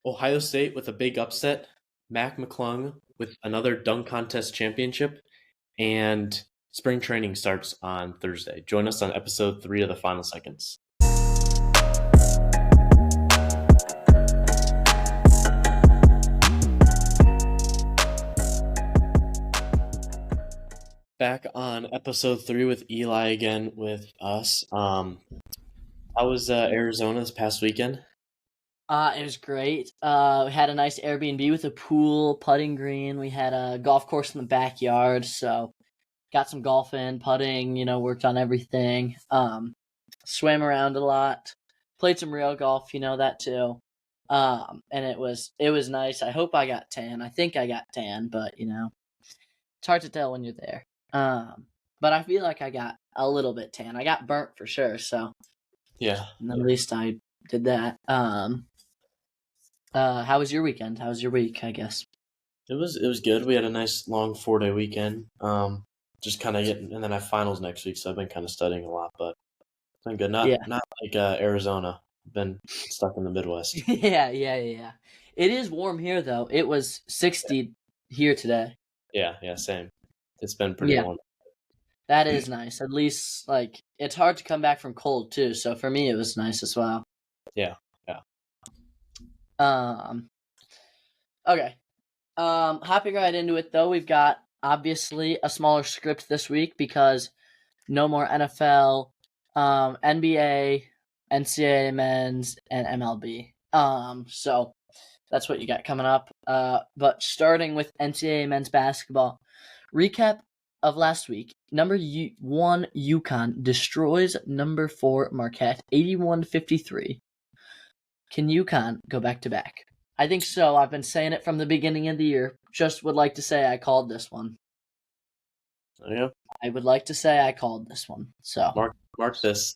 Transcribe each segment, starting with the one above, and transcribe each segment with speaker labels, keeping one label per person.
Speaker 1: Ohio State with a big upset, McClung with another dunk contest championship, and spring training starts on Thursday. Join us on episode 3 of the Final Seconds. Back on episode 3 with Eli again with us. How was Arizona this past weekend?
Speaker 2: It was great. We had a nice Airbnb with a pool, putting green. We had a golf course in the backyard, so got some golf in, putting, worked on everything. Swam around a lot, played some real golf, that too. And it was nice. I hope I got tan. I think I got tan, but it's hard to tell when you're there. But I feel like I got a little bit tan. I got burnt for sure, so
Speaker 1: Yeah.
Speaker 2: and at least I did that. How was your weekend? How was your week, I guess?
Speaker 1: It was good. We had a nice long 4-day weekend. Just kind of getting, and then I have finals next week, so I've been kind of studying a lot, but it's been good. Not like Arizona. I've been stuck in the Midwest.
Speaker 2: Yeah. It is warm here though. It was 60 here today.
Speaker 1: Yeah, same. It's been pretty warm.
Speaker 2: That is nice. At least it's hard to come back from cold too, so for me it was nice as well.
Speaker 1: Yeah.
Speaker 2: Okay. Hopping right into it though, we've got obviously a smaller script this week because no more NFL, NBA, NCAA men's, and MLB. So that's what you got coming up. But starting with NCAA men's basketball, recap of last week. Number 1 UConn destroys number 4 Marquette 81-53. Can UConn go back to back? I think so. I've been saying it from the beginning of the year. Just would like to say I called this one.
Speaker 1: Yeah.
Speaker 2: I would like to say I called this one. So
Speaker 1: mark this.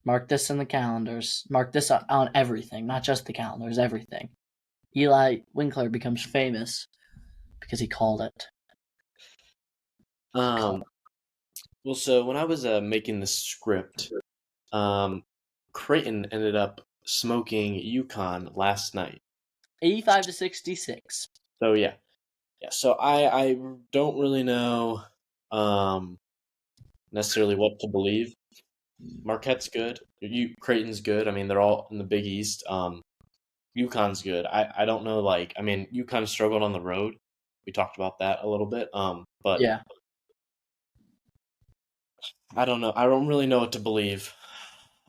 Speaker 2: Mark this in the calendars. Mark this on everything, not just the calendars, everything. Eli Winkler becomes famous because he called it.
Speaker 1: Well, so when I was making the script, Creighton ended up smoking UConn last night,
Speaker 2: 85-66.
Speaker 1: So yeah. So I don't really know necessarily what to believe. Marquette's good. Creighton's good. I mean, they're all in the Big East. UConn's good. I don't know. UConn struggled on the road. We talked about that a little bit. But
Speaker 2: yeah.
Speaker 1: I don't know. I don't really know what to believe.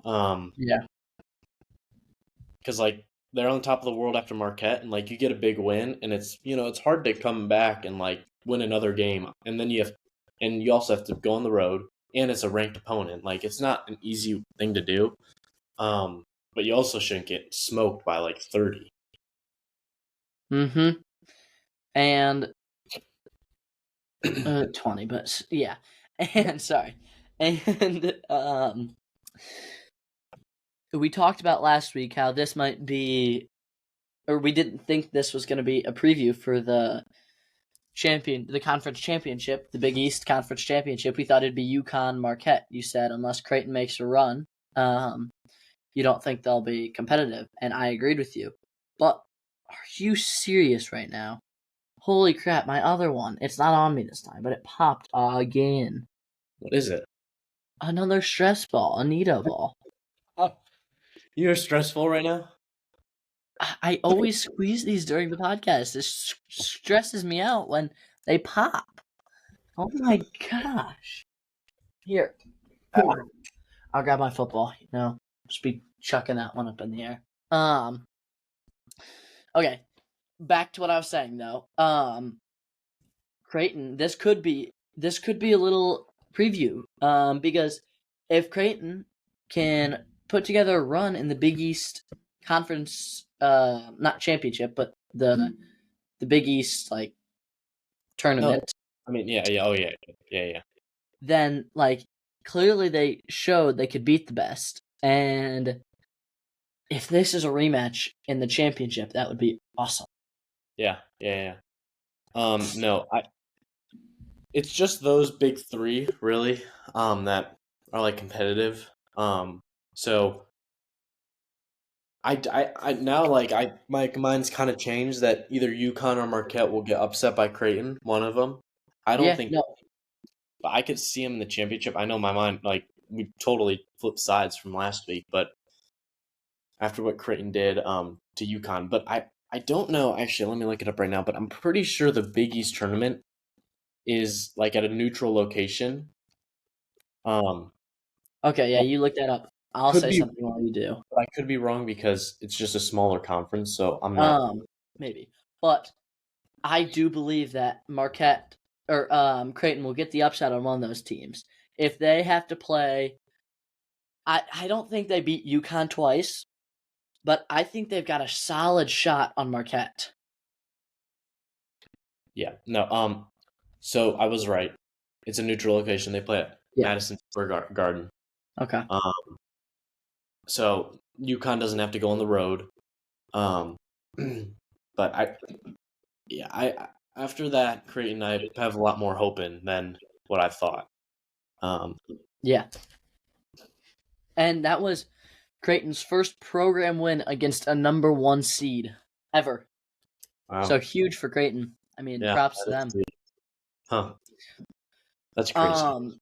Speaker 2: Yeah.
Speaker 1: Because they're on top of the world after Marquette, and you get a big win, and it's it's hard to come back and win another game, and then you also have to go on the road, and it's a ranked opponent. It's not an easy thing to do. But you also shouldn't get smoked by 30.
Speaker 2: Mm-hmm. And 20, but yeah. And sorry. And we talked about last week how this might be, or we didn't think this was going to be a preview for the conference championship, the Big East Conference Championship. We thought it'd be UConn Marquette. You said unless Creighton makes a run, you don't think they'll be competitive, and I agreed with you. But are you serious right now? Holy crap, my other one. It's not on me this time, but it popped again.
Speaker 1: What is it?
Speaker 2: Another stress ball, Anita ball.
Speaker 1: Oh, you're stressful right now?
Speaker 2: I always squeeze these during the podcast. This stresses me out when they pop. Oh my gosh. Here. I'll grab my football, just be chucking that one up in the air. Okay. Back to what I was saying though. Creighton, this could be a little preview. Because if Creighton can put together a run in the Big East Conference, not championship, but the Big East tournament.
Speaker 1: I mean, yeah.
Speaker 2: Then clearly they showed they could beat the best, and if this is a rematch in the championship, that would be awesome.
Speaker 1: Yeah. No, it's just those big 3 really, that are competitive. So I now my mind's kind of changed that either UConn or Marquette will get upset by Creighton, one of them. I don't
Speaker 2: Yeah,
Speaker 1: think
Speaker 2: no.
Speaker 1: I could see him in the championship. I know my mind we totally flipped sides from last week, but after what Creighton did to UConn, but I don't know actually. Let me look it up right now. But I'm pretty sure the Big East tournament is like at a neutral location. Um,
Speaker 2: Okay, yeah, you look that up. I'll
Speaker 1: could
Speaker 2: say
Speaker 1: be,
Speaker 2: something while you do.
Speaker 1: but I could be wrong because it's just a smaller conference, so I'm not.
Speaker 2: Maybe. But I do believe that Marquette or Creighton will get the upset on one of those teams. If they have to play, I don't think they beat UConn twice, but I think they've got a solid shot on Marquette.
Speaker 1: Yeah, no. So I was right. It's a neutral location. They play at
Speaker 2: Yeah.
Speaker 1: Madison Square Garden.
Speaker 2: Okay.
Speaker 1: So UConn doesn't have to go on the road. Um, but I after that, Creighton, I have a lot more hope in than what I thought. Um,
Speaker 2: Yeah. And that was Creighton's first program win against a number 1 seed ever.
Speaker 1: wow.
Speaker 2: So huge for Creighton. I mean,
Speaker 1: Yeah,
Speaker 2: props to
Speaker 1: that is
Speaker 2: them.
Speaker 1: sweet. Huh. That's crazy.
Speaker 2: Um,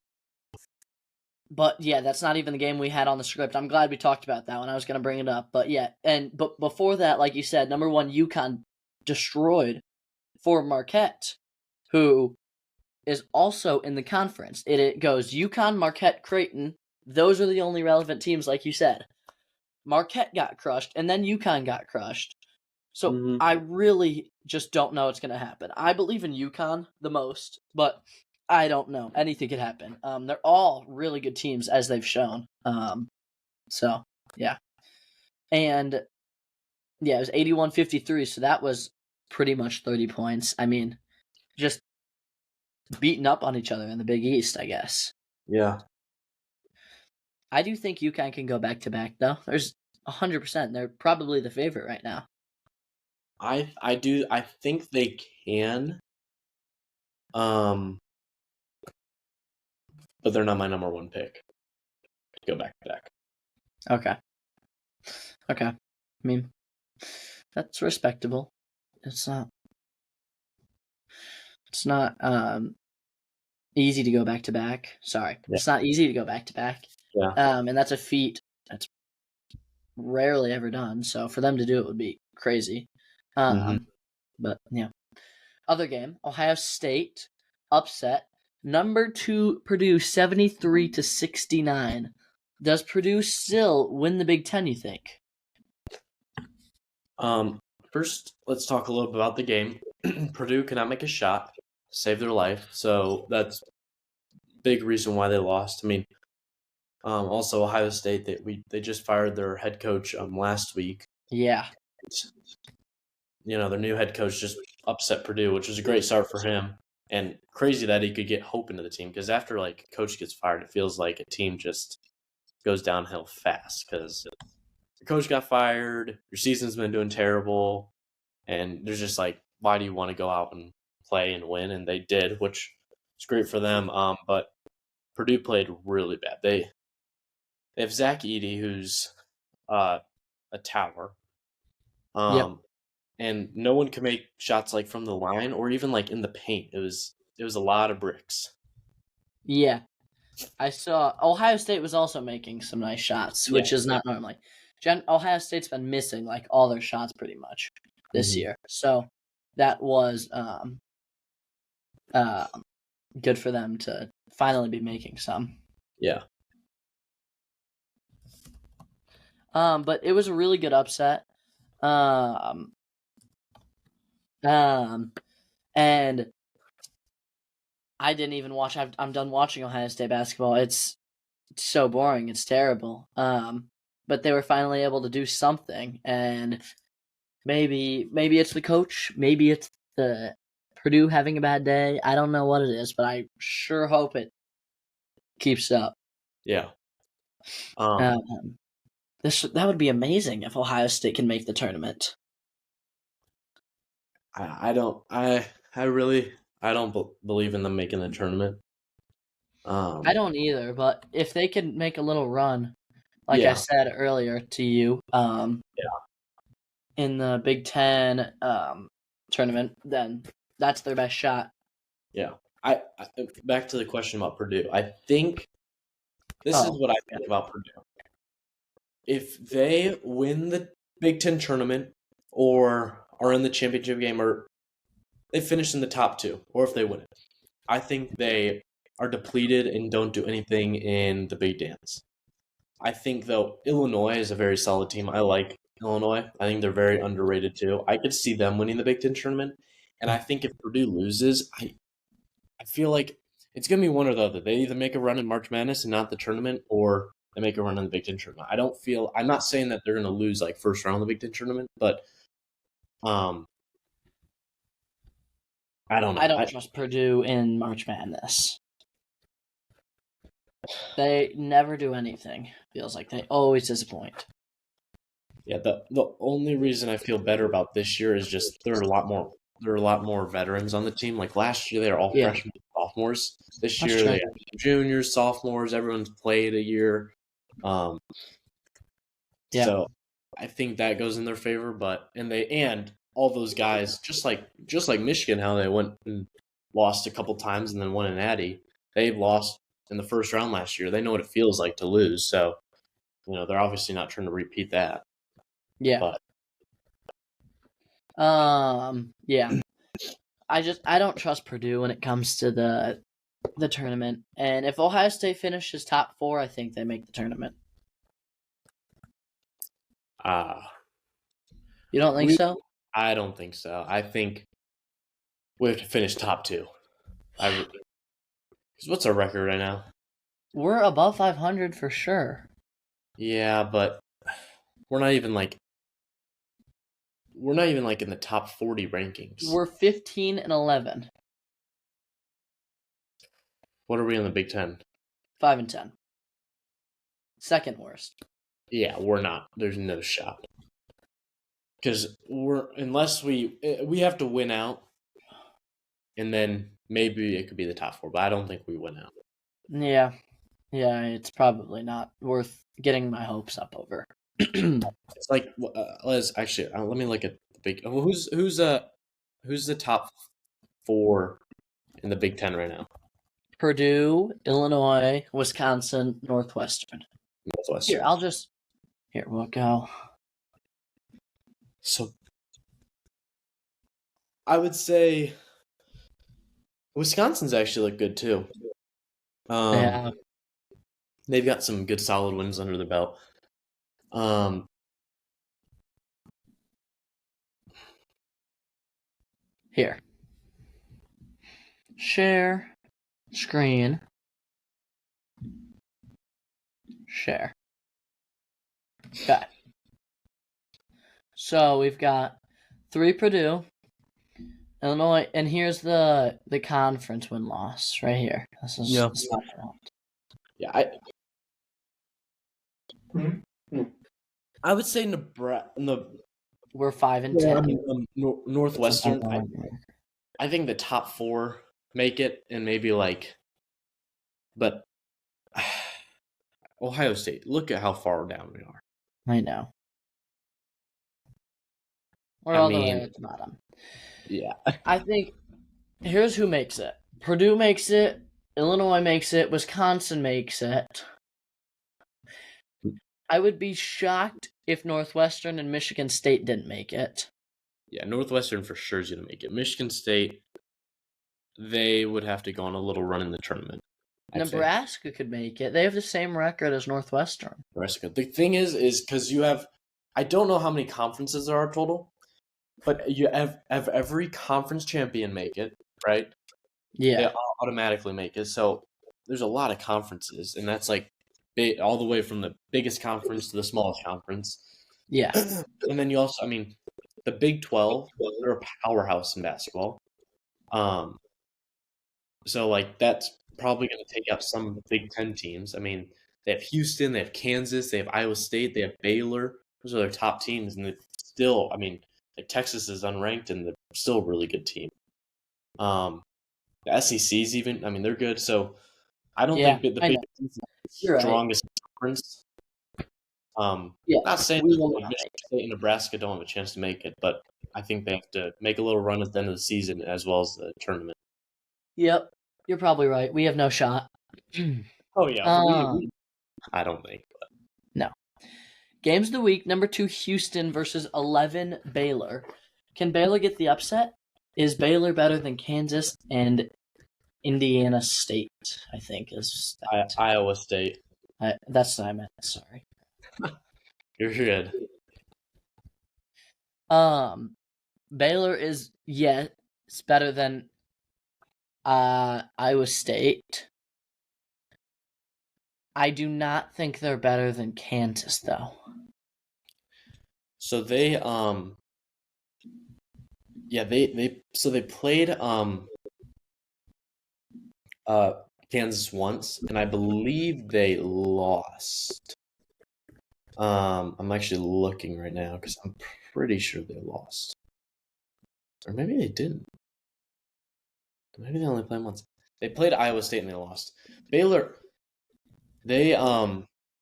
Speaker 2: but yeah, that's not even the game we had on the script. I'm glad we talked about that one. I was going to bring it up, but yeah, but before that, like you said, number 1 UConn destroyed for Marquette, who is also in the conference. It goes UConn, Marquette, Creighton. Those are the only relevant teams, like you said. Marquette got crushed, and then UConn got crushed. So
Speaker 1: Mhm.
Speaker 2: I really just don't know what's going to happen. I believe in UConn the most, but I don't know. Anything could happen. They're all really good teams, as they've shown. So, yeah. And, yeah, it was 81-53, so that was pretty much 30 points. I mean, just beating up on each other in the Big East, I guess.
Speaker 1: Yeah.
Speaker 2: I do think UConn can go back-to-back, though. There's 100%. They're probably the favorite right now.
Speaker 1: I do. I think they can. Um, but they're not my number one pick to go back to back.
Speaker 2: Okay. I mean, that's respectable. It's not easy to go back to back. Sorry.
Speaker 1: Yeah.
Speaker 2: It's not easy to go back to back.
Speaker 1: Yeah.
Speaker 2: And that's a feat that's rarely ever done. So for them to do it would be crazy.
Speaker 1: Mhm.
Speaker 2: But yeah. Other game, Ohio State upset number 2 Purdue 73-69. Does Purdue still win the Big Ten, you think?
Speaker 1: First, let's talk a little bit about the game. Purdue cannot make a shot to save their life, so that's a big reason why they lost. I mean, also Ohio State they just fired their head coach last week.
Speaker 2: Yeah.
Speaker 1: Their new head coach just upset Purdue, which was a great start for him. And crazy that he could get hope into the team because after like a coach gets fired, it feels like a team just goes downhill fast because your coach got fired, your season's been doing terrible, and there's just like, why do you want to go out and play and win? And they did, which is great for them. But Purdue played really bad. They have Zach Edey, who's a tower.
Speaker 2: Yep.
Speaker 1: And no one could make shots like from the line or even like in the paint. It was a lot of bricks.
Speaker 2: Yeah. I saw Ohio State was also making some nice shots, which is not normally. Ohio State's been missing like all their shots pretty much this year, so that was good for them to finally be making some.
Speaker 1: Yeah.
Speaker 2: But it was a really good upset. And I didn't even watch. I'm done watching Ohio State basketball. It's so boring. It's terrible. But they were finally able to do something, and maybe it's the coach, maybe it's the Purdue having a bad day. I don't know what it is, but I sure hope it keeps up.
Speaker 1: Yeah.
Speaker 2: That would be amazing if Ohio State can make the tournament.
Speaker 1: I don't believe in them making the tournament.
Speaker 2: I don't either, but if they can make a little run, like I
Speaker 1: Yeah,
Speaker 2: said earlier to you, in the Big Ten tournament, then that's their best shot.
Speaker 1: yeah. I back to the question about Purdue. I think this is what I
Speaker 2: Yeah.
Speaker 1: think about Purdue. If they win the Big Ten tournament or are in the championship game or they finish in the top two, or if they win it, I think they are depleted and don't do anything in the Big Dance. I think though Illinois is a very solid team. I like Illinois. I think they're very underrated too. I could see them winning the Big Ten tournament, and I think if Purdue loses, I feel like it's gonna be one or the other. They either make a run in March Madness and not the tournament, or they make a run in the Big Ten tournament. I don't feel. I'm not saying that they're gonna lose like first round of the Big Ten tournament, but um, I don't
Speaker 2: I
Speaker 1: know.
Speaker 2: don't trust Purdue in March Madness. They never do anything. Feels like they always disappoint.
Speaker 1: Yeah, the only reason I feel better about this year is just there are a lot more veterans on the team. Like last year, they were all
Speaker 2: Yeah,
Speaker 1: freshmen, and sophomores. This
Speaker 2: that's
Speaker 1: year,
Speaker 2: true.
Speaker 1: they have juniors, sophomores. Everyone's played a year, um,
Speaker 2: Yeah,
Speaker 1: so I think that goes in their favor. But and all those guys, just like Michigan, how they went and lost a couple times and then won an Natty. They lost in the first round last year. They know what it feels like to lose. So they're obviously not trying to repeat that.
Speaker 2: yeah,
Speaker 1: But
Speaker 2: yeah. I don't trust Purdue when it comes to the tournament. And if Ohio State finishes top 4, I think they make the tournament.
Speaker 1: uh
Speaker 2: You don't think so?
Speaker 1: I don't think so. I think we have to finish top two. Because what's our record right now?
Speaker 2: We're above 500 for sure.
Speaker 1: Yeah, but we're not even like in the top 40 rankings.
Speaker 2: We're 15 and 11,
Speaker 1: What are we in the Big Ten?
Speaker 2: 5 and 10. Second worst.
Speaker 1: Yeah, we're not. There's no shot. Because unless we have to win out, and then maybe it could be the top 4. But I don't think we win out.
Speaker 2: Yeah. Yeah, it's probably not worth getting my hopes up over.
Speaker 1: It's like let me look at the big. Who's the top 4 in the Big Ten right now?
Speaker 2: Purdue, Illinois, Wisconsin, Northwestern.
Speaker 1: Northwestern.
Speaker 2: Here, we'll go.
Speaker 1: So I would say Wisconsin's actually look good too.
Speaker 2: Yeah.
Speaker 1: They've got some good solid wins under the belt.
Speaker 2: Here. Share. Screen. Share. Okay. So we've got 3 Purdue, Illinois, and here's the conference win loss right here. This is
Speaker 1: Yeah. Yeah, I would say Nebraska.
Speaker 2: We're 5 and 10.
Speaker 1: Northwestern. I think the top 4 make it, and maybe but Ohio State. Look at how far down we are.
Speaker 2: I know. We're all the way at the bottom.
Speaker 1: Yeah.
Speaker 2: I think here's who makes it. Purdue makes it. Illinois makes it. Wisconsin makes it. I would be shocked if Northwestern and Michigan State didn't make it.
Speaker 1: Yeah, Northwestern for sure is going to make it. Michigan State, they would have to go on a little run in the tournament.
Speaker 2: Nebraska could make it. They have the same record as Northwestern.
Speaker 1: Nebraska. The thing is because you have, I don't know how many conferences there are total, but you have every conference champion make it, right?
Speaker 2: Yeah.
Speaker 1: They automatically make it. So there's a lot of conferences, and that's like all the way from the biggest conference to the smallest conference.
Speaker 2: Yeah.
Speaker 1: And then you also, the Big 12, they're a powerhouse in basketball. So that's probably going to take out some Big 10 teams. They have Houston, they have Kansas, they have Iowa State, they have Baylor. Those are their top teams, and it's still, Texas is unranked, and they're still a really good team. The SEC's even, they're good. So I don't think the Big 10 is the strongest conference.
Speaker 2: Yeah,
Speaker 1: Not saying
Speaker 2: we
Speaker 1: that
Speaker 2: will
Speaker 1: like,
Speaker 2: not
Speaker 1: Michigan
Speaker 2: make it.
Speaker 1: State and Nebraska don't have a chance to make it, but I think they have to make a little run at the end of the season as well as the tournament.
Speaker 2: Yep, you're probably right. We have no shot.
Speaker 1: Oh yeah,
Speaker 2: um,
Speaker 1: I don't think.
Speaker 2: no. Games of the week, number 2, Houston versus 11, Baylor. Can Baylor get the upset? Is Baylor better than Kansas and Indiana State, I think is that.
Speaker 1: Iowa State.
Speaker 2: That's what I meant, sorry.
Speaker 1: You're good.
Speaker 2: Baylor is, yes, better than Iowa State. I do not think they're better than Kansas, though.
Speaker 1: So they they played Kansas once, and I believe they lost. I'm actually looking right now because I'm pretty sure they lost, or maybe they didn't. Maybe they only played once. They played Iowa State and they lost. Baylor, they're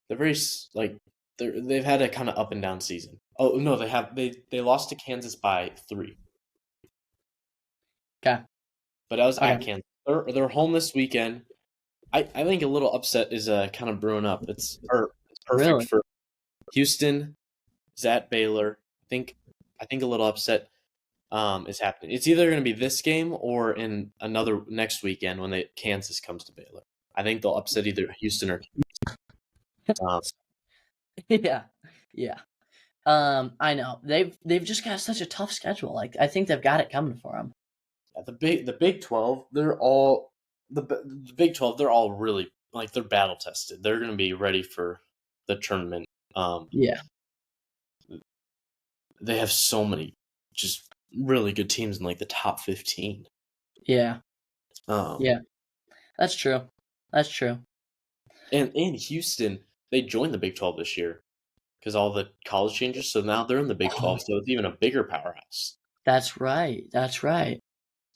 Speaker 1: very like they've had a kind of up and down season. Oh no, they lost to Kansas by 3.
Speaker 2: Okay.
Speaker 1: But I was
Speaker 2: Okay.
Speaker 1: at Kansas. They're home this weekend. I think a little upset is kind of brewing up. It's perfect
Speaker 2: Really?
Speaker 1: for Houston. Is at Baylor. I think a little upset is happening. It's either going to be this game or in another next weekend when Kansas comes to Baylor. I think they'll upset either Houston or
Speaker 2: Yeah. Yeah. I know. They've just got such a tough schedule. Like, I think they've got it coming for them.
Speaker 1: the Big 12. They're all the Big 12. They're all really like they're battle tested. They're going to be ready for the tournament.
Speaker 2: Yeah.
Speaker 1: They have so many just really good teams in like the top 15.
Speaker 2: Yeah.
Speaker 1: Um,
Speaker 2: Yeah. That's true. That's true.
Speaker 1: And Houston, they joined the Big 12 this year because all the college changes. So now they're in the Big 12, so it's even a bigger powerhouse.
Speaker 2: That's right. That's right.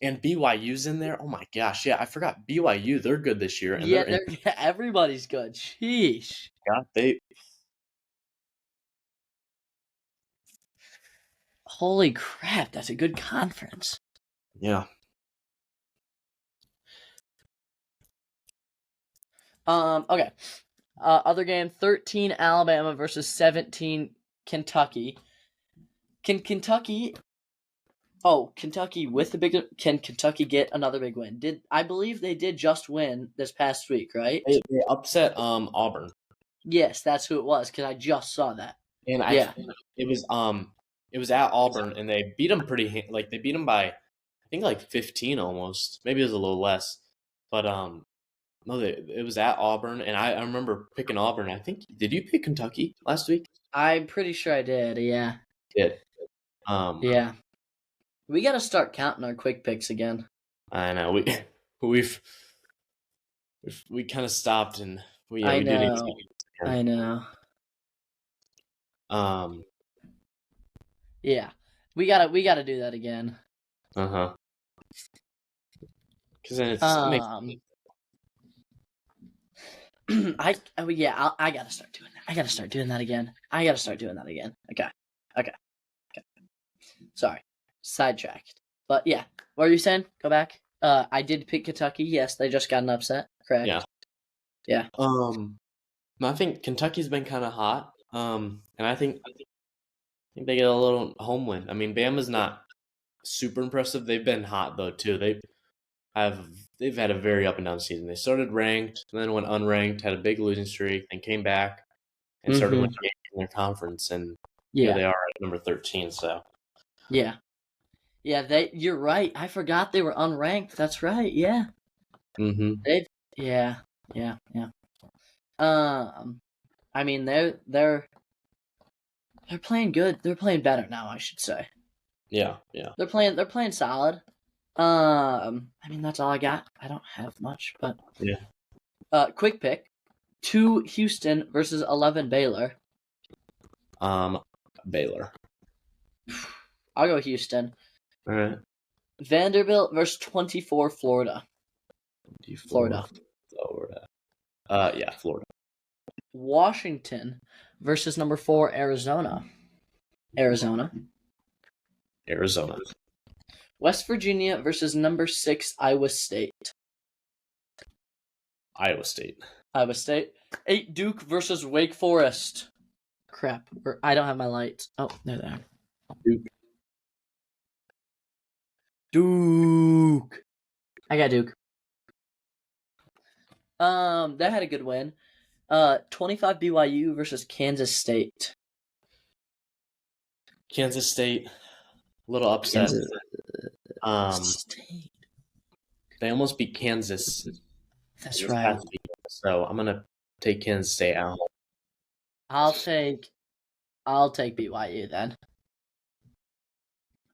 Speaker 1: And BYU's in there. Oh my gosh, yeah, I forgot BYU. They're good this year, and
Speaker 2: Yeah,
Speaker 1: they're in.
Speaker 2: everybody's good. Sheesh.
Speaker 1: Yeah, they
Speaker 2: Holy crap, that's a good conference.
Speaker 1: yeah.
Speaker 2: Okay. Other game, 13 Alabama versus 17 Kentucky. Can Kentucky can Kentucky get another big win? I believe they did just win this past week, right?
Speaker 1: They upset Auburn,
Speaker 2: Yes, that's who it was because I just saw that.
Speaker 1: and
Speaker 2: Yeah.
Speaker 1: it was at Auburn, and they beat them like they beat them by I think like 15 almost. Maybe it was a little less, but no, it was at Auburn, and I remember picking Auburn. I think did you pick Kentucky last week?
Speaker 2: I'm pretty sure I did, yeah.
Speaker 1: Did
Speaker 2: Yeah. We gotta start counting our quick picks again.
Speaker 1: I know we've we kind of stopped and we
Speaker 2: I
Speaker 1: did it.
Speaker 2: know. I know. Yeah. We gotta do that again.
Speaker 1: Because then it makes
Speaker 2: I gotta start doing that. I gotta start doing that again. Okay. Sorry. Sidetracked. But yeah. What are you saying? Go back. I did pick Kentucky. Yes, they just got an upset. Correct.
Speaker 1: Yeah.
Speaker 2: Yeah.
Speaker 1: I think Kentucky's been kind of hot. And I think they get a little home win. I mean, Bama's not super impressive. They've been hot though too. They've had a very up and down season. They started ranked, and then went unranked, had a big losing streak, then came back and started winning games in their conference, and here they are at number 13. So
Speaker 2: yeah, you're right. I forgot they were unranked. That's right. Yeah. Yeah. I mean they're playing good. They're playing better now, I should say.
Speaker 1: Yeah.
Speaker 2: They're playing solid. I mean that's all I got. I don't have much, but
Speaker 1: yeah.
Speaker 2: Quick pick: 2 Houston versus 11 Baylor.
Speaker 1: Baylor.
Speaker 2: I'll go Houston.
Speaker 1: All right.
Speaker 2: Vanderbilt versus 24 Florida. Florida.
Speaker 1: Yeah, Florida.
Speaker 2: Washington versus number 4 Arizona. Arizona.
Speaker 1: Arizona.
Speaker 2: West Virginia versus number 6 Iowa State.
Speaker 1: Iowa State.
Speaker 2: Iowa State. 8 Duke versus Wake Forest. Crap. I don't have my lights. Oh, there they are.
Speaker 1: Duke.
Speaker 2: Duke. I got Duke. That had a good win. 25 BYU versus Kansas State.
Speaker 1: Kansas State. A little upset.
Speaker 2: State.
Speaker 1: They almost beat Kansas.
Speaker 2: That's right.
Speaker 1: So I'm gonna take Kansas State out.
Speaker 2: I'll take BYU then.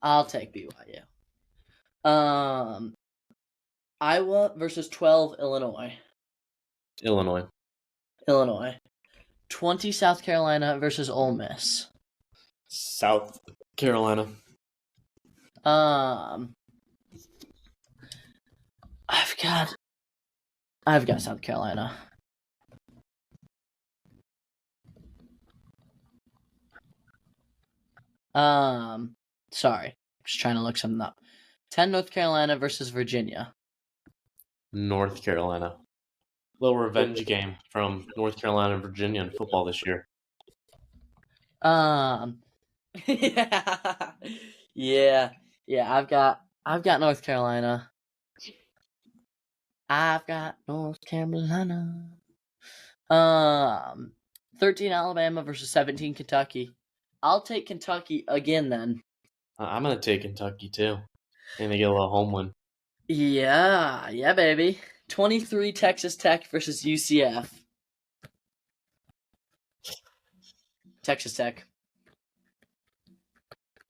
Speaker 2: I'll take BYU. Iowa versus 12 Illinois.
Speaker 1: Illinois.
Speaker 2: 20 South Carolina versus Ole Miss.
Speaker 1: South Carolina.
Speaker 2: I've got South Carolina. Sorry. Just trying to look something up. 10 North Carolina versus Virginia.
Speaker 1: North Carolina. Little revenge game from North Carolina and Virginia in football this year.
Speaker 2: Yeah. I've got North Carolina. 13 Alabama versus 17 Kentucky. I'll take Kentucky again then.
Speaker 1: I'm gonna take Kentucky too. And they get a little home win.
Speaker 2: Yeah, baby. 23 Texas Tech versus UCF. Texas Tech.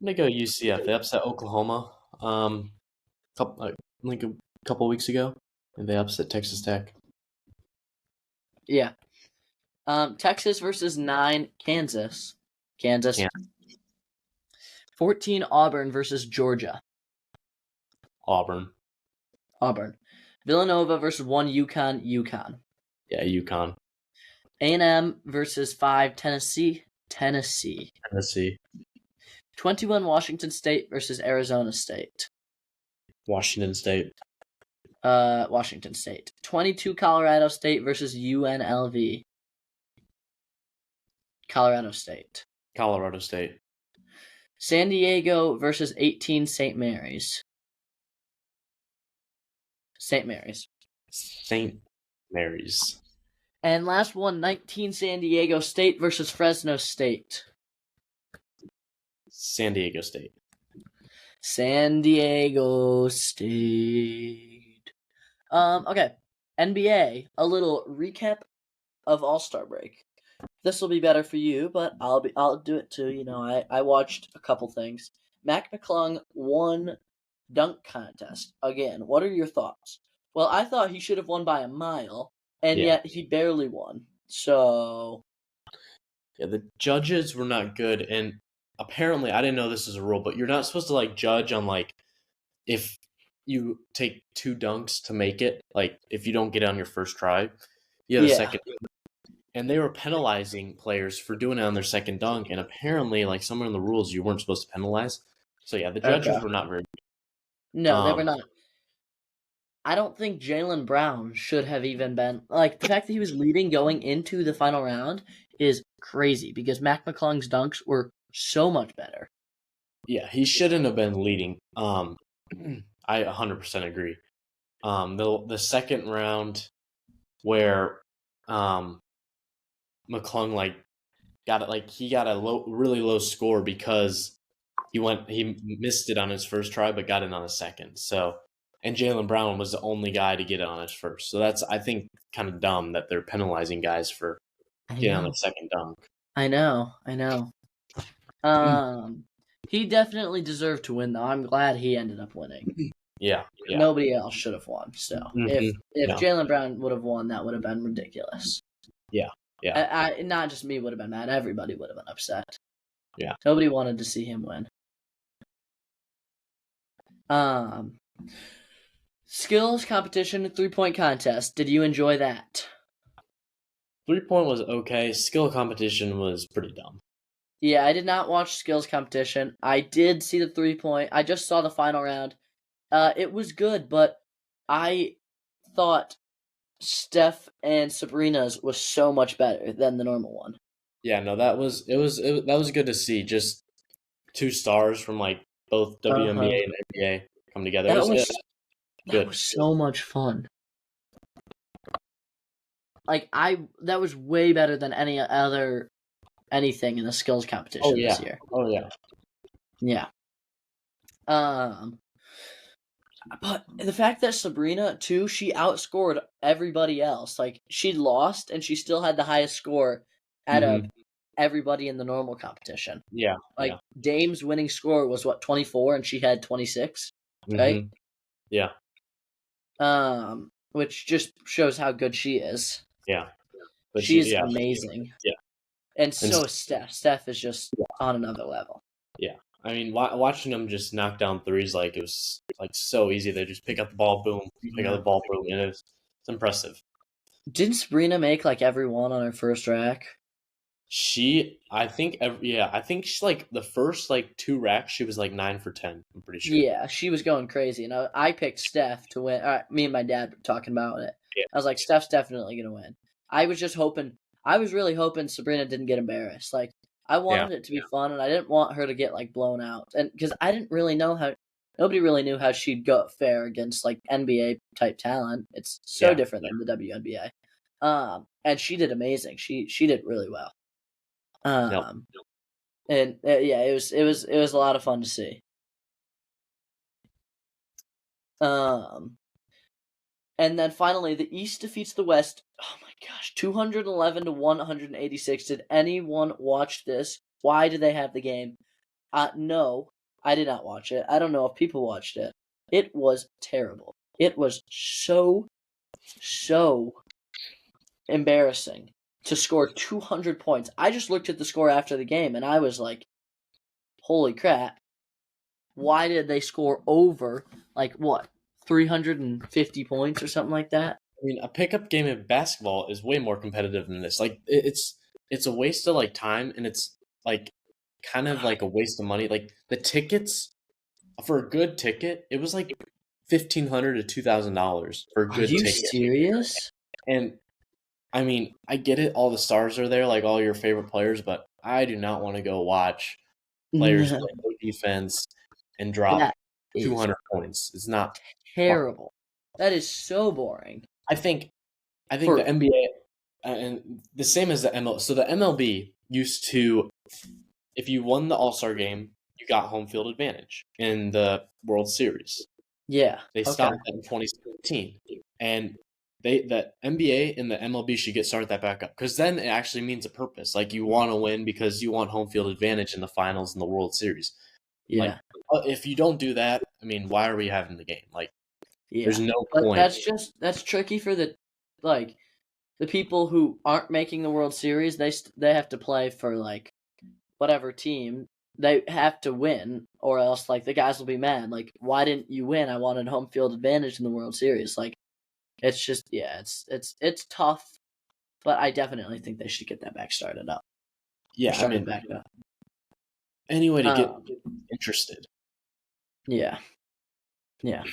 Speaker 1: I'm gonna go UCF. They upset Oklahoma like a couple weeks ago, and they upset Texas Tech.
Speaker 2: Yeah. Texas versus 9 Kansas. Kansas. 14 Auburn versus Georgia.
Speaker 1: Auburn.
Speaker 2: Villanova versus 1 UConn.
Speaker 1: Yeah, UConn.
Speaker 2: A&M versus 5 Tennessee. 21 Washington State versus Arizona State.
Speaker 1: Washington State.
Speaker 2: 22 Colorado State versus UNLV. Colorado State. San Diego versus 18 St. Mary's. St. Mary's. And last one, 19 San Diego State versus Fresno State.
Speaker 1: San Diego State.
Speaker 2: Okay. NBA, a little recap of All-Star break. This will be better for you, but I'll do it too. You know, I watched a couple things. McClung won dunk contest again. What are your thoughts? Well, I thought he should have won by a mile, and yet he barely won. So
Speaker 1: yeah, the judges were not good, and apparently I didn't know this is a rule, but you're not supposed to like judge on like if you take 2 dunks to make it, like if you don't get it on your first try, you have a second. And they were penalizing players for doing it on their second dunk, and apparently, like somewhere in the rules, you weren't supposed to penalize. So yeah, the judges were not very good.
Speaker 2: No, they were not. I don't think Jaylen Brown should have even been like the fact that he was leading going into the final round is crazy because McClung's dunks were so much better.
Speaker 1: Yeah, he shouldn't have been leading. I 100% agree. The second round where McClung got it, he got a really low score because he missed it on his first try but got it on his second. So, and Jaylen Brown was the only guy to get it on his first. So that's, I think, kind of dumb that they're penalizing guys for getting on the second dunk.
Speaker 2: I know. He definitely deserved to win though. I'm glad he ended up winning.
Speaker 1: Yeah.
Speaker 2: Nobody else should have won. So if Jaylen Brown would have won, that would have been ridiculous.
Speaker 1: Yeah.
Speaker 2: Not just me would have been mad. Everybody would have been upset.
Speaker 1: Yeah.
Speaker 2: Nobody wanted to see him win. Skills competition 3-point contest. Did you enjoy that?
Speaker 1: 3-point was okay. Skill competition was pretty dumb.
Speaker 2: Yeah, I did not watch skills competition. I did see the 3-point. I just saw the final round. It was good, but I thought Steph and Sabrina's was so much better than the normal one.
Speaker 1: Yeah, no, that was good to see. Just two stars from like both
Speaker 2: Uh-huh.
Speaker 1: WNBA and NBA come together.
Speaker 2: That was that
Speaker 1: Good.
Speaker 2: was so much fun. Like that was way better than any other anything in the skills
Speaker 1: Oh
Speaker 2: competition this
Speaker 1: yeah.
Speaker 2: year.
Speaker 1: Oh yeah.
Speaker 2: Yeah. Um but the fact that Sabrina too, she outscored everybody else. Like she lost and she still had the highest score out of
Speaker 1: Mhm.
Speaker 2: everybody in the normal competition.
Speaker 1: Yeah.
Speaker 2: Like
Speaker 1: Yeah.
Speaker 2: Dame's winning score was what 24 and she had 26, right?
Speaker 1: Mhm. Yeah.
Speaker 2: Which just shows how good she is.
Speaker 1: Yeah. But
Speaker 2: She's
Speaker 1: yeah.
Speaker 2: amazing.
Speaker 1: Yeah.
Speaker 2: And
Speaker 1: And
Speaker 2: so is Steph. Steph is just on another level.
Speaker 1: yeah. I mean, watching them just knock down threes like it was like so easy. They just pick up the ball, boom, pick up
Speaker 2: Yeah.
Speaker 1: the ball, boom, and it's impressive.
Speaker 2: Didn't Sabrina make like every one on her first rack?
Speaker 1: I think, I think she's like the first like two racks. She was like 9 for 10. I'm pretty sure.
Speaker 2: Yeah, she was going crazy, and I picked Steph to win. Me and my dad were talking about it.
Speaker 1: Yeah.
Speaker 2: I was like, Steph's definitely gonna win. I was just hoping. I was really hoping Sabrina didn't get embarrassed. Like I
Speaker 1: Yeah.
Speaker 2: wanted it to be fun, and I didn't want her to get like blown out. And because I didn't really know how, nobody really knew how she'd go fare against like NBA type talent. It's so
Speaker 1: Yeah.
Speaker 2: different than the WNBA. And she did amazing. She did really well.
Speaker 1: No.
Speaker 2: And yeah, it was a lot of fun to see. Um, and then finally, the East defeats the West. Oh my gosh, 211 to 186. Did anyone watch this? Why did they have the game? No, I did not watch it. I don't know if people watched it. It was terrible. It was so embarrassing to score 200 points. I just looked at the score after the game and I was like, holy crap. Why did they score over, like, what, 350 points or something like that?
Speaker 1: I mean, a pickup game of basketball is way more competitive than this. Like, it's a waste of like time, and it's like kind of like a waste of money. Like the tickets for a good ticket, it was like $1,500 to $2,000 for a
Speaker 2: Are
Speaker 1: good
Speaker 2: you
Speaker 1: ticket.
Speaker 2: serious?
Speaker 1: And I mean, I get it. All the stars are there, like all your favorite players, but I do not want to go watch players
Speaker 2: No,
Speaker 1: play no defense and drop
Speaker 2: that is
Speaker 1: 200 points. It's not fun.
Speaker 2: terrible. That is so boring.
Speaker 1: I think the
Speaker 2: For
Speaker 1: NBA and the same as the ML. So the MLB used to, if you won the All Star game, you got home field advantage in the World Series.
Speaker 2: yeah,
Speaker 1: They
Speaker 2: okay,
Speaker 1: stopped that in 2017, and the NBA and the MLB should get started that back up because then it actually means a purpose. Like you want to win because you want home field advantage in the finals in the World Series. Like
Speaker 2: yeah,
Speaker 1: if you don't do that, I mean, why are we having the game? Like there's
Speaker 2: yeah.
Speaker 1: no
Speaker 2: But
Speaker 1: point.
Speaker 2: that's tricky for like the people who aren't making the World Series. They have to play for like whatever team. They have to win, or else like the guys will be mad. Like, why didn't you win? I wanted home field advantage in the World Series. Like, it's just it's tough, but I definitely think they should get that back started up. Or
Speaker 1: Yeah, I
Speaker 2: started
Speaker 1: mean,
Speaker 2: back up.
Speaker 1: any way to get
Speaker 2: Um,
Speaker 1: interested.
Speaker 2: yeah, yeah.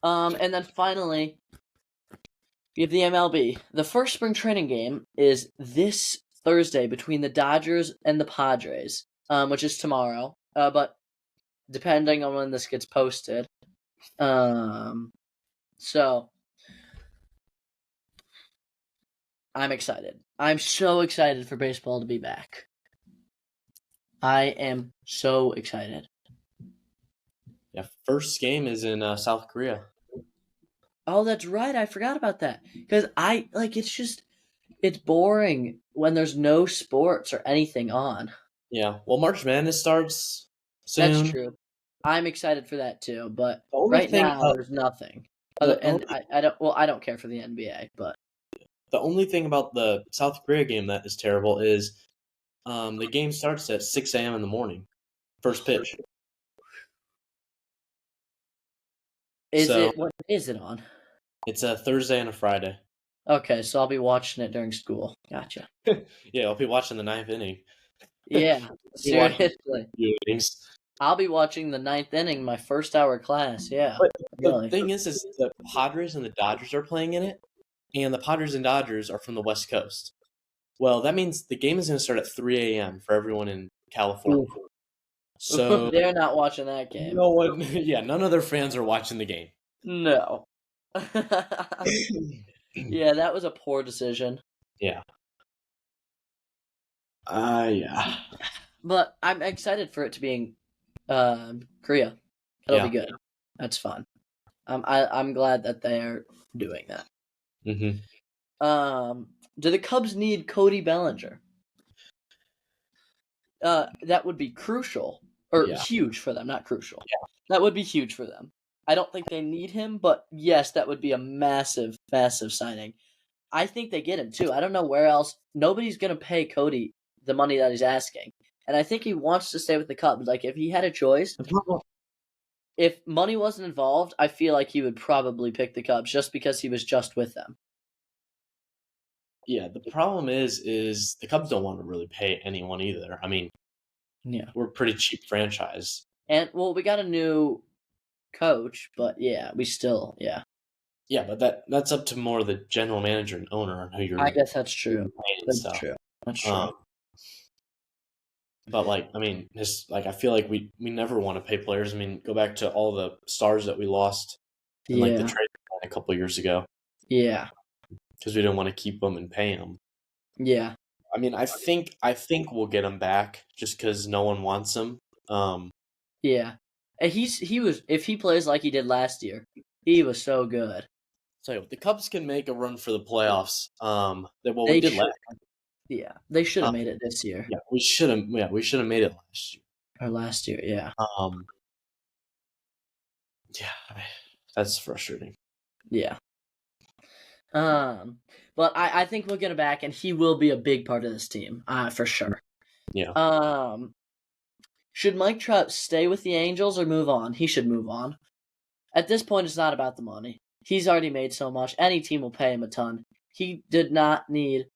Speaker 2: And then finally, we have the MLB. The first spring training game is this Thursday between the Dodgers and the Padres, which is tomorrow. But depending on when this gets posted, so I'm excited. I'm so excited for baseball to be back. I am so excited.
Speaker 1: Yeah, first game is in South Korea.
Speaker 2: Oh, that's right. I forgot about that. Because I like it's boring when there's no sports or anything on.
Speaker 1: Yeah, well, March Madness starts
Speaker 2: That's
Speaker 1: soon.
Speaker 2: true. I'm excited for that too, but
Speaker 1: The only
Speaker 2: right
Speaker 1: thing
Speaker 2: now there's nothing.
Speaker 1: the
Speaker 2: And
Speaker 1: only
Speaker 2: I don't care for the NBA, but
Speaker 1: the only thing about the South Korea game that is terrible is the game starts at 6 a.m. in the morning, first pitch.
Speaker 2: is
Speaker 1: So
Speaker 2: it what is it on?
Speaker 1: it's a Thursday and a Friday.
Speaker 2: Okay, so I'll be watching it during school. Gotcha.
Speaker 1: Yeah, I'll be watching the ninth inning.
Speaker 2: Yeah,
Speaker 1: I'll be watching
Speaker 2: seriously.
Speaker 1: few innings.
Speaker 2: I'll be watching the ninth inning, my first hour class. Yeah,
Speaker 1: But the
Speaker 2: really.
Speaker 1: thing is the Padres and the Dodgers are playing in it, and the Padres and Dodgers are from the West Coast. Well, that means the game is going to start at 3 a.m. for everyone in California.
Speaker 2: Ooh.
Speaker 1: So
Speaker 2: They're not watching that game.
Speaker 1: no one, yeah, none of their fans are watching the game.
Speaker 2: No. Yeah, that was a poor decision.
Speaker 1: Yeah. Yeah.
Speaker 2: But I'm excited for it to be in Korea. It'll be
Speaker 1: Yeah.
Speaker 2: good. That's fun. I'm glad that they're doing that.
Speaker 1: Mm-hmm.
Speaker 2: Do the Cubs need Cody Bellinger? That would be crucial or
Speaker 1: Yeah.
Speaker 2: huge for them, not crucial.
Speaker 1: Yeah.
Speaker 2: That would be huge for them. I don't think they need him, but yes, that would be a massive, massive signing. I think they get him too. I don't know where else. Nobody's gonna pay Cody the money that he's asking, and I think he wants to stay with the Cubs. Like if he had a choice, if money wasn't involved, I feel like he would probably pick the Cubs just because he was just with them.
Speaker 1: Yeah, the problem is the Cubs don't want to really pay anyone either. I mean,
Speaker 2: Yeah,
Speaker 1: we're a pretty cheap franchise.
Speaker 2: and well, we got a new coach, but yeah, we still
Speaker 1: Yeah, but that's up to more the general manager and owner on who you're
Speaker 2: I guess that's true.
Speaker 1: paying and
Speaker 2: That's
Speaker 1: stuff.
Speaker 2: true. That's true.
Speaker 1: But like, I mean, I feel like we never want to pay players. I mean, go back to all the stars that we lost in like the
Speaker 2: Yeah.
Speaker 1: trade deadline a couple years ago
Speaker 2: Yeah.
Speaker 1: because we didn't want to keep them and pay them.
Speaker 2: Yeah.
Speaker 1: I mean, I think we'll get him back just because no one wants him.
Speaker 2: Yeah. And he was if he plays like he did last year, he was so good.
Speaker 1: So the Cubs can make a run for the playoffs. We
Speaker 2: They
Speaker 1: did
Speaker 2: should.
Speaker 1: last.
Speaker 2: Yeah. They should have made it this year
Speaker 1: Yeah, we should have. Yeah, we should have made it last year.
Speaker 2: or last year. Yeah.
Speaker 1: Yeah, that's frustrating.
Speaker 2: Yeah. But I think we'll get him back, and he will be a big part of this team, for sure.
Speaker 1: Yeah.
Speaker 2: Should Mike Trout stay with the Angels or move on? He should move on. At this point, it's not about the money. He's already made so much. Any team will pay him a ton. He did not need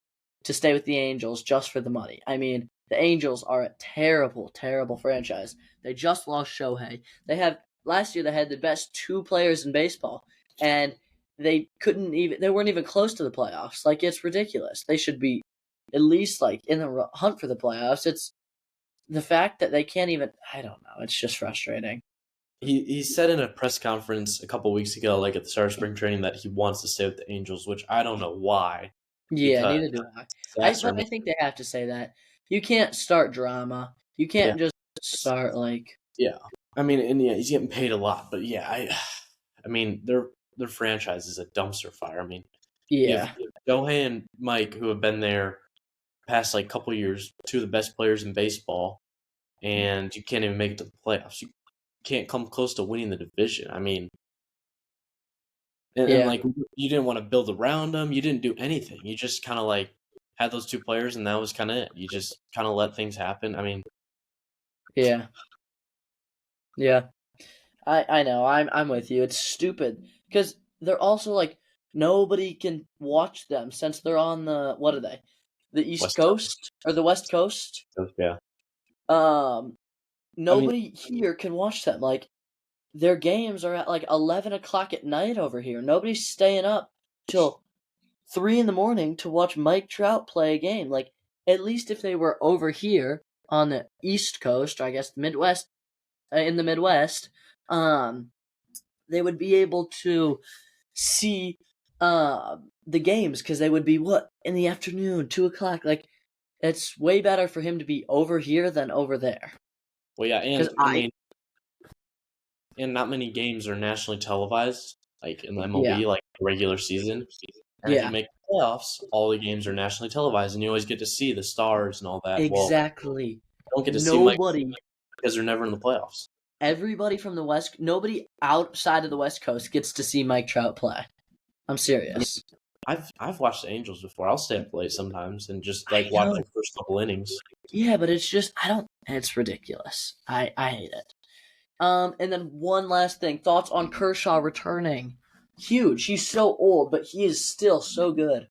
Speaker 2: to stay with the Angels just for the money. I mean, the Angels are a terrible, terrible franchise. They just lost Shohei. Last year they had the best two players in baseball, and they weren't even close to the playoffs. Like, it's ridiculous. They should be at least like in the hunt for the playoffs. It's the fact that they can't even. I don't know. It's just frustrating.
Speaker 1: He said in a press conference a couple weeks ago, like at the start of spring training, that he wants to stay with the Angels, which I don't know why.
Speaker 2: Yeah,
Speaker 1: Because
Speaker 2: neither do I. But I think they have to say that. You can't start drama. You can't just start like.
Speaker 1: Yeah, I mean, and yeah, he's getting paid a lot, but yeah, I mean, their franchise is a dumpster fire. I mean,
Speaker 2: Yeah.
Speaker 1: you have Shohei and Mike, who have been there past like couple years, two of the best players in baseball, and you can't even make it to the playoffs. You can't come close to winning the division. I mean, and like you didn't want to build around them. You didn't do anything. You just kind of like had those two players, and that was kind of it. You just kind of let things happen. I mean,
Speaker 2: Yeah. Yeah. I know. I'm with you. It's stupid because they're also like nobody can watch them since they're on what are they? The East
Speaker 1: West
Speaker 2: Coast or the West Coast?
Speaker 1: yeah.
Speaker 2: Nobody here can watch them. Like their games are at like 11 o'clock at night over here. Nobody's staying up till 3 in the morning to watch Mike Trout play a game. Like at least if they were over here on the East Coast, or I guess Midwest, in the Midwest, they would be able to see the games because they would be in the afternoon, 2 o'clock. Like it's way better for him to be over here than over there.
Speaker 1: Well, yeah, and I mean, and not many games are nationally televised, like in the MLB, like regular season. And if you make the playoffs, all the games are nationally televised, and you always get to see the stars and all that.
Speaker 2: Exactly.
Speaker 1: Well, don't get to see Mike because they're never in the playoffs.
Speaker 2: Everybody from the West, nobody outside of the West Coast gets to see Mike Trout play. I'm serious.
Speaker 1: I've watched the Angels before. I'll stay up late sometimes and just like watch the first couple innings.
Speaker 2: Yeah, but it's just it's ridiculous. I hate it. And then one last thing, thoughts on Kershaw returning. huge. He's so old, but he is still so good.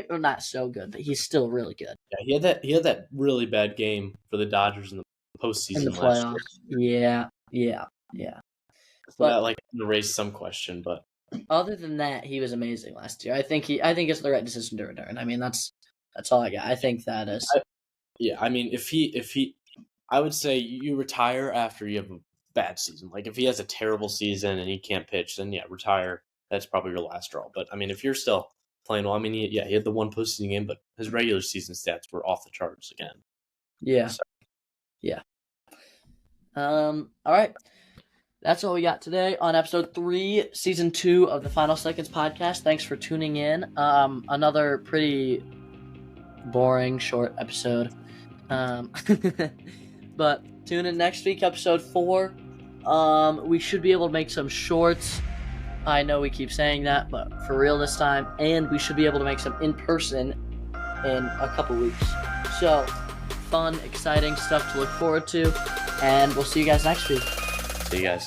Speaker 2: Or not so good, but he's still really good.
Speaker 1: Yeah, he had that really bad game for the Dodgers in the postseason
Speaker 2: In the
Speaker 1: last
Speaker 2: playoffs. Yeah.
Speaker 1: So
Speaker 2: But
Speaker 1: that raised some question, but
Speaker 2: other than that, he was amazing last year. I think it's the right decision to return. I mean, that's all I got. I think that is.
Speaker 1: I mean, if he, I would say you retire after you have a bad season. Like if he has a terrible season and he can't pitch, then yeah, retire. That's probably your last straw. But I mean, if you're still playing well, I mean, he had the one postseason game, but his regular season stats were off the charts again.
Speaker 2: Yeah.
Speaker 1: So.
Speaker 2: Yeah. All right. That's all we got today on episode 3, season 2 of the Final Seconds podcast. Thanks for tuning in. Another pretty boring, short episode. But tune in next week, episode 4. We should be able to make some shorts. I know we keep saying that, but for real this time. And we should be able to make some in person in a couple weeks. So, fun, exciting stuff to look forward to. And we'll see you guys next week.
Speaker 1: See you guys.